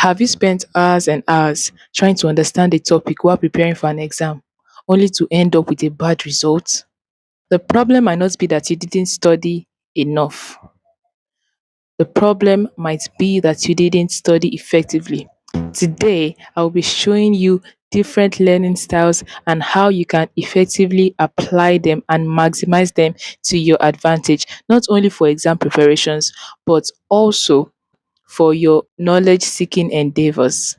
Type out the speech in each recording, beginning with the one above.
Have you spent hours and hours trying to understand a topic while preparing for an exam, only to end up with a bad result? The problem might not be that you didn't study enough. The problem might be that you didn't study effectively. Today, I will be showing you different learning styles and how you can effectively apply them and maximize them to your advantage, not only for exam preparations, but also for your knowledge seeking endeavors.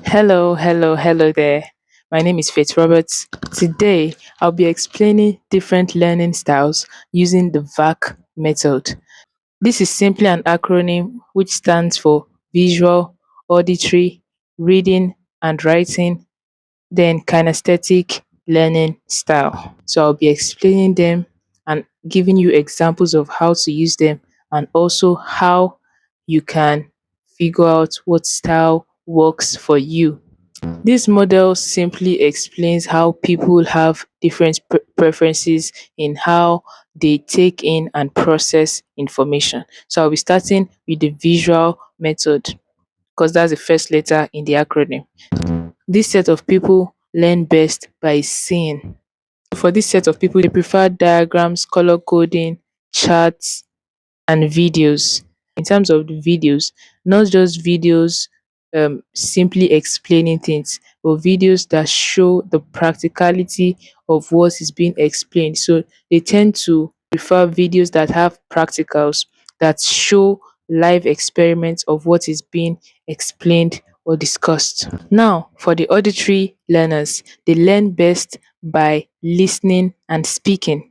Hello there. My name is Faith Roberts. Today, I'll be explaining different learning styles using the VAC method. This is simply an acronym which stands for visual, auditory, reading and writing, then kinesthetic learning style. So I'll be explaining them and giving you examples of how to use them and also how you can figure out what style works for you. This model simply explains how people have different preferences in how they take in and process information. So I'll be starting with the visual method because that's the first letter in the acronym. This set of people learn best by seeing. For this set of people, they prefer diagrams, color coding, charts, and videos. In terms of the videos, not just videos simply explaining things, but videos that show the practicality of what is being explained. So they tend to prefer videos that have practicals that show live experiments of what is being explained or discussed. Now, for the auditory learners, they learn best by listening and speaking.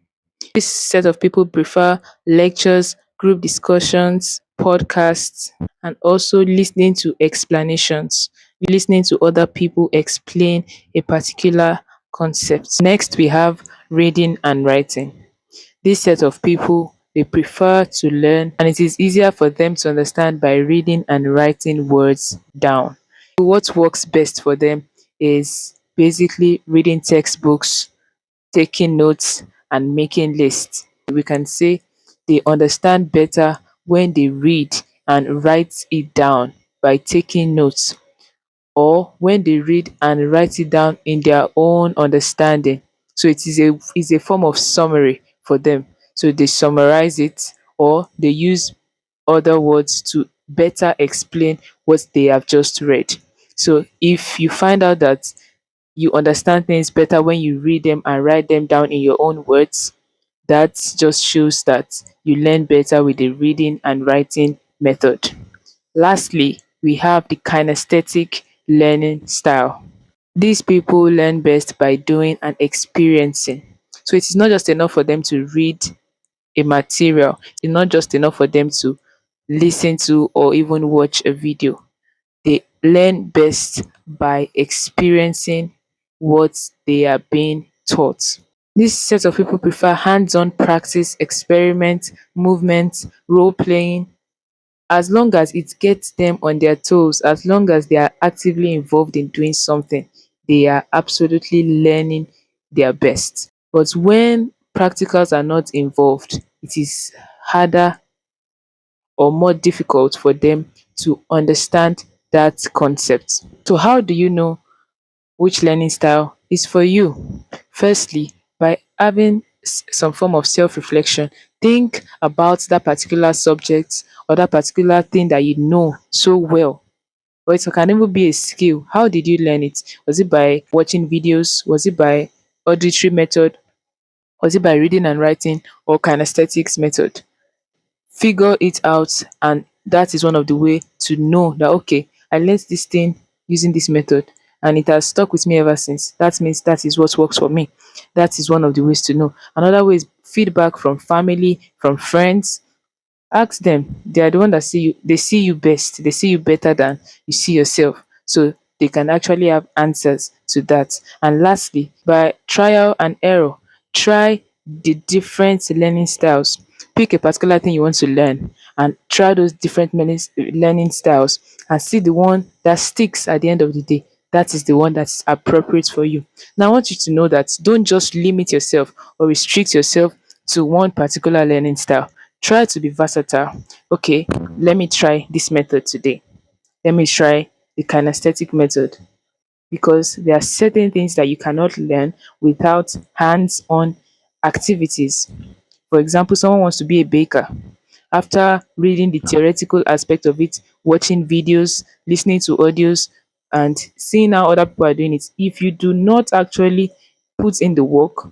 This set of people prefer lectures, group discussions, podcasts, and also listening to explanations, listening to other people explain a particular concept. Next, we have reading and writing. This set of people they prefer to learn, and it is easier for them to understand by reading and writing words down. What works best for them is basically reading textbooks, taking notes and making lists. We can say they understand better when they read and write it down by taking notes, or when they read and write it down in their own understanding. So it is a form of summary for them. So they summarize it or they use other words to better explain what they have just read. So if you find out that you understand things better when you read them and write them down in your own words, that just shows that you learn better with the reading and writing method. Lastly, we have the kinesthetic learning style. These people learn best by doing and experiencing. So it is not just enough for them to read a material, it's not just enough for them to listen to or even watch a video. They learn best by experiencing what they are being taught. This set of people prefer hands on practice, experiment, movement, role playing, as long as it gets them on their toes, as long as they are actively involved in doing something, they are absolutely learning their best. But when practicals are not involved, it is harder or more difficult for them to understand that concept. So, how do you know which learning style is for you? Firstly, by having some form of self reflection, think about that particular subject or that particular thing that you know so well. Or it can even be a skill. How did you learn it? Was it by watching videos? Was it by auditory method? Was it by reading and writing or kinesthetics method? Figure it out, and that is one of the way to know that okay, I learned this thing using this method and it has stuck with me ever since. That means that is what works for me. That is one of the ways to know. Another way is feedback from family, from friends. Ask them. They are the one that see you, they see you best, they see you better than you see yourself, so they can actually have answers to that. And lastly, by trial and error, try the different learning styles. Pick a particular thing you want to learn and try those different learning styles and see the one that sticks at the end of the day. That is the one that's appropriate for you. Now I want you to know that don't just limit yourself or restrict yourself to one particular learning style. Try to be versatile. Okay, let me try this method today. Let me try the kinesthetic method, because there are certain things that you cannot learn without hands on activities. For example, someone wants to be a baker. After reading the theoretical aspect of it, watching videos, listening to audios, and seeing how other people are doing it, if you do not actually put in the work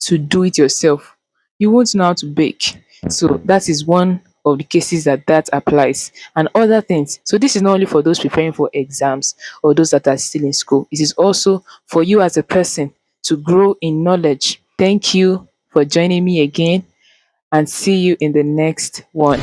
to do it yourself, you won't know how to bake. So that is one of the cases that applies, and other things. So this is not only for those preparing for exams or those that are still in school. It is also for you as a person to grow in knowledge. Thank you for joining me again, and see you in the next one.